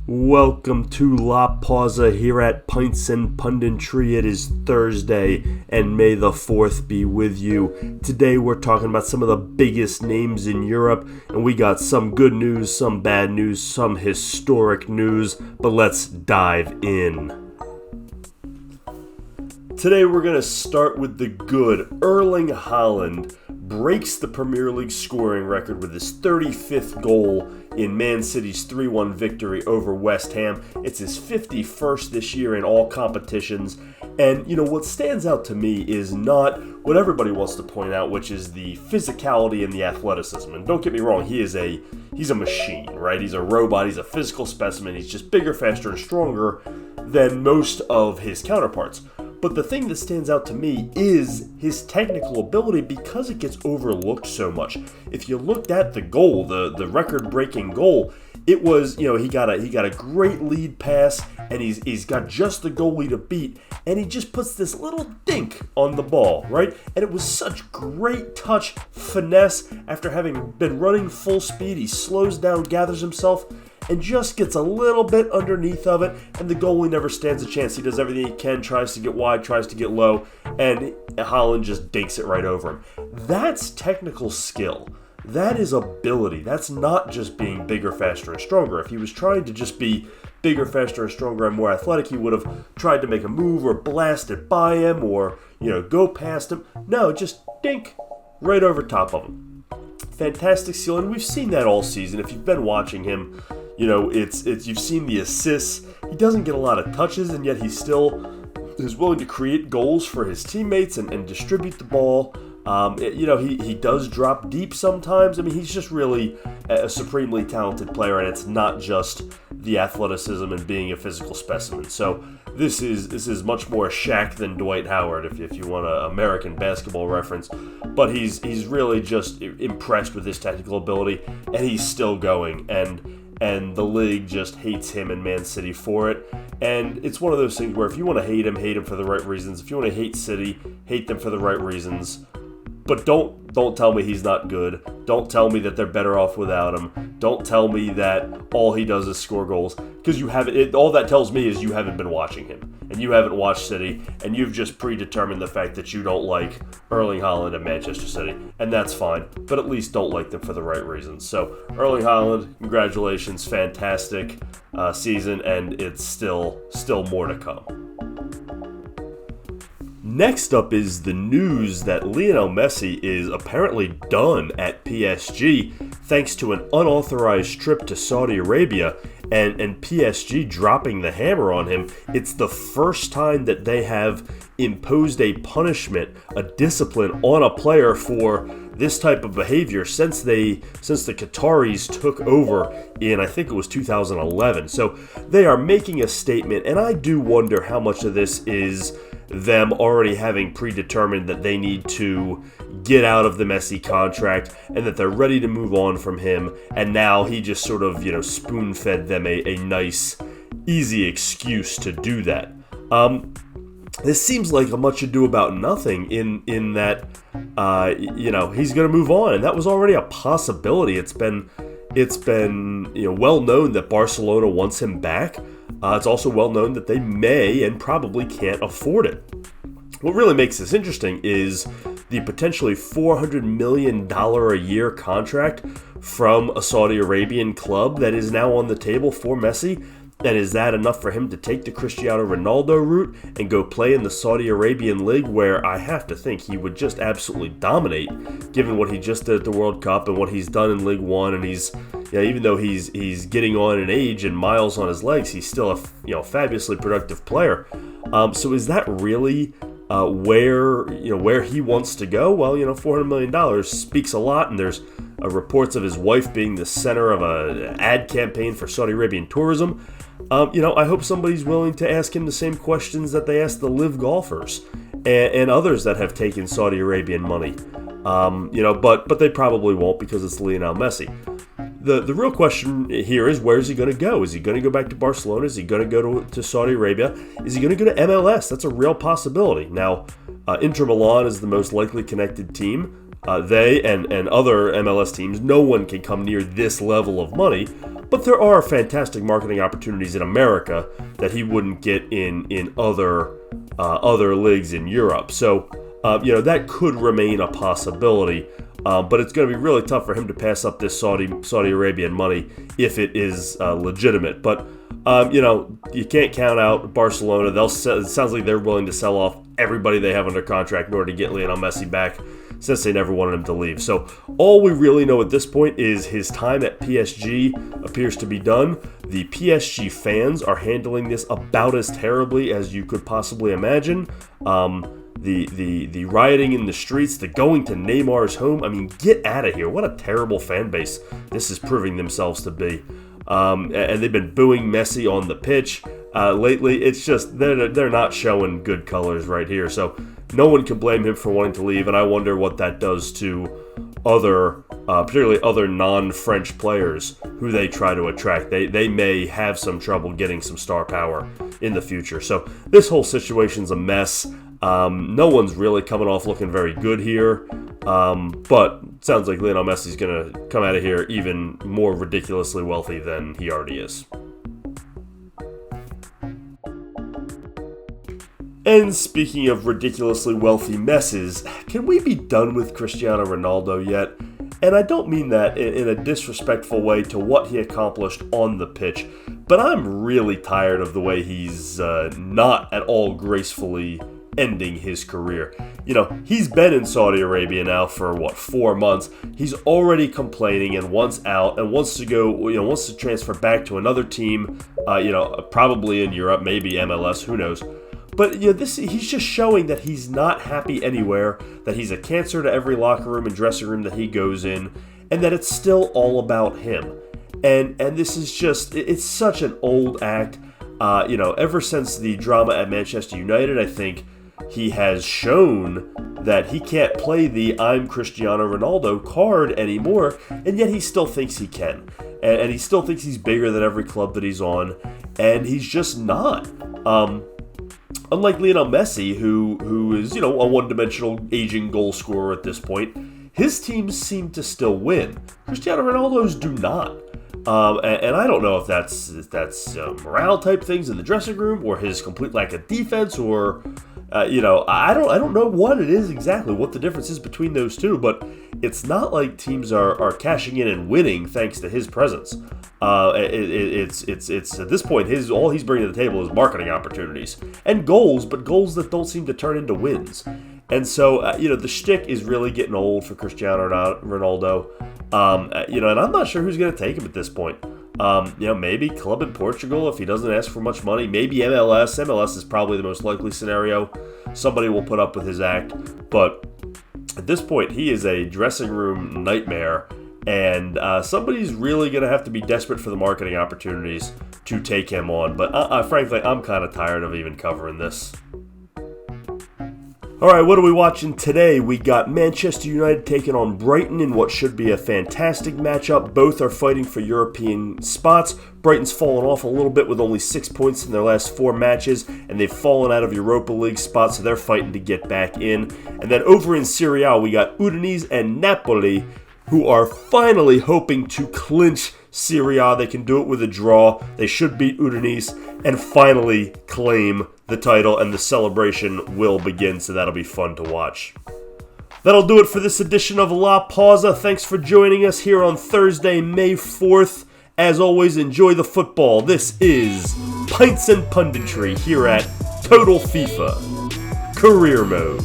Welcome to La Pausa here at Pints and Punditry. It is Thursday, and may the 4th be with you. Today we're talking about some of the biggest names in Europe, and we got some good news, some bad news, some historic news, but let's dive in. Today we're going to start with the good. Erling Haaland breaks the Premier League scoring record with his 35th goal in Man City's 3-1 victory over West Ham. It's his 51st this year in all competitions. And, what stands out to me is not what everybody wants to point out, which is the physicality and the athleticism. And don't get me wrong, he's a machine, right? He's a robot, he's a physical specimen, he's just bigger, faster, and stronger than most of his counterparts. But the thing that stands out to me is his technical ability, because it gets overlooked so much. If you looked at the goal, the record-breaking goal, it was, he got a great lead pass, and he's got just the goalie to beat, and he just puts this little dink on the ball, right? And it was such great touch, finesse. After having been running full speed, he slows down, gathers himself, and just gets a little bit underneath of it, and the goalie never stands a chance. He does everything he can, tries to get wide, tries to get low, and Haaland just dinks it right over him. That's technical skill. That is ability. That's not just being bigger, faster, and stronger. If he was trying to just be bigger, faster, and stronger and more athletic, he would have tried to make a move or blast it by him or, go past him. No, just dink right over top of him. Fantastic skill, and we've seen that all season. If you've been watching him, it's you've seen the assists. He doesn't get a lot of touches, and yet he still is willing to create goals for his teammates and distribute the ball. He does drop deep sometimes. I mean, he's just really a supremely talented player, and it's not just the athleticism and being a physical specimen. So this is much more Shaq than Dwight Howard, if you want an American basketball reference. But he's really just impressed with his technical ability, and he's still going. And the league just hates him and Man City for it. And it's one of those things where if you want to hate him for the right reasons. If you want to hate City, hate them for the right reasons. But don't tell me he's not good. Don't tell me that they're better off without him. Don't tell me that all he does is score goals. Because you haven't. All that tells me is you haven't been watching him. And you haven't watched City. And you've just predetermined the fact that you don't like Erling Haaland and Manchester City. And that's fine. But at least don't like them for the right reasons. So, Erling Haaland, congratulations. Fantastic season. And it's still more to come. Next up is the news that Lionel Messi is apparently done at PSG thanks to an unauthorized trip to Saudi Arabia and PSG dropping the hammer on him. It's the first time that they have imposed a punishment, a discipline on a player for this type of behavior since the Qataris took over in, I think it was 2011. So they are making a statement, and I do wonder how much of this is them already having predetermined that they need to get out of the Messi contract and that they're ready to move on from him, and now he just sort of, spoon-fed them a nice, easy excuse to do that. This seems like a much ado about nothing in that, he's going to move on, and that was already a possibility. It's been well known that Barcelona wants him back. It's also well known that they may and probably can't afford it. What really makes this interesting is the potentially $400 million a year contract from a Saudi Arabian club that is now on the table for Messi. And is that enough for him to take the Cristiano Ronaldo route and go play in the Saudi Arabian League, where I have to think he would just absolutely dominate, given what he just did at the World Cup and what he's done in League One? And he's, even though he's getting on in age and miles on his legs, he's still a fabulously productive player. So is that really where he wants to go? Well, $400 million speaks a lot, and there's reports of his wife being the center of an ad campaign for Saudi Arabian tourism. I hope somebody's willing to ask him the same questions that they asked the live golfers and others that have taken Saudi Arabian money. But they probably won't, because it's Lionel Messi. The real question here is, where is he going to go? Is he going to go back to Barcelona? Is he going to go to Saudi Arabia? Is he going to go to MLS? That's a real possibility. Now, Inter Milan is the most likely connected team. They and other MLS teams, no one can come near this level of money, but there are fantastic marketing opportunities in America that he wouldn't get in other leagues in Europe. So, that could remain a possibility, but it's going to be really tough for him to pass up this Saudi Arabian money if it is legitimate. But, you can't count out Barcelona. It sounds like they're willing to sell off everybody they have under contract in order to get Lionel Messi back, since they never wanted him to leave. So all we really know at this point is his time at PSG appears to be done. The PSG fans are handling this about as terribly as you could possibly imagine. The rioting in the streets, the going to Neymar's home. I mean, get out of here. What a terrible fan base this is proving themselves to be. And they've been booing Messi on the pitch lately. It's just they're not showing good colors right here. So no one can blame him for wanting to leave, and I wonder what that does to particularly other non-French players who they try to attract. They may have some trouble getting some star power in the future. So this whole situation's a mess. No one's really coming off looking very good here, but it sounds like Lionel Messi's going to come out of here even more ridiculously wealthy than he already is. And speaking of ridiculously wealthy messes, can we be done with Cristiano Ronaldo yet? And I don't mean that in a disrespectful way to what he accomplished on the pitch, but I'm really tired of the way he's not at all gracefully ending his career. He's been in Saudi Arabia now for 4 months. He's already complaining and wants out and wants to go, wants to transfer back to another team, probably in Europe, maybe MLS, who knows. But he's just showing that he's not happy anywhere, that he's a cancer to every locker room and dressing room that he goes in, and that it's still all about him. And this is just, it's such an old act. Ever since the drama at Manchester United, I think he has shown that he can't play the I'm Cristiano Ronaldo card anymore, and yet he still thinks he can. And he still thinks he's bigger than every club that he's on, and he's just not. Unlike Lionel Messi, who is, a one-dimensional aging goal scorer at this point, his teams seem to still win. Cristiano Ronaldo's do not. And I don't know if that's morale type things in the dressing room, or his complete lack of defense, or I don't know what it is exactly, what the difference is between those two, but it's not like teams are cashing in and winning thanks to his presence. It's at this point, all he's bringing to the table is marketing opportunities and goals, but goals that don't seem to turn into wins. And so, the shtick is really getting old for Cristiano Ronaldo. And I'm not sure who's going to take him at this point. Maybe club in Portugal if he doesn't ask for much money. Maybe MLS. MLS is probably the most likely scenario. Somebody will put up with his act. But at this point, he is a dressing room nightmare. And somebody's really going to have to be desperate for the marketing opportunities to take him on. But frankly, I'm kind of tired of even covering this. All right, what are we watching today? We got Manchester United taking on Brighton in what should be a fantastic matchup. Both are fighting for European spots. Brighton's fallen off a little bit with only 6 points in their last 4 matches, and they've fallen out of Europa League spots, so they're fighting to get back in. And then over in Serie A, we got Udinese and Napoli, who are finally hoping to clinch Serie A. They can do it with a draw. They should beat Udinese and finally claim the title, and the celebration will begin, so that'll be fun to watch. That'll do it for this edition of La Pausa. Thanks for joining us here on Thursday, May 4th. As always, enjoy the football. This is Pints and Punditry here at Total FIFA Career Mode.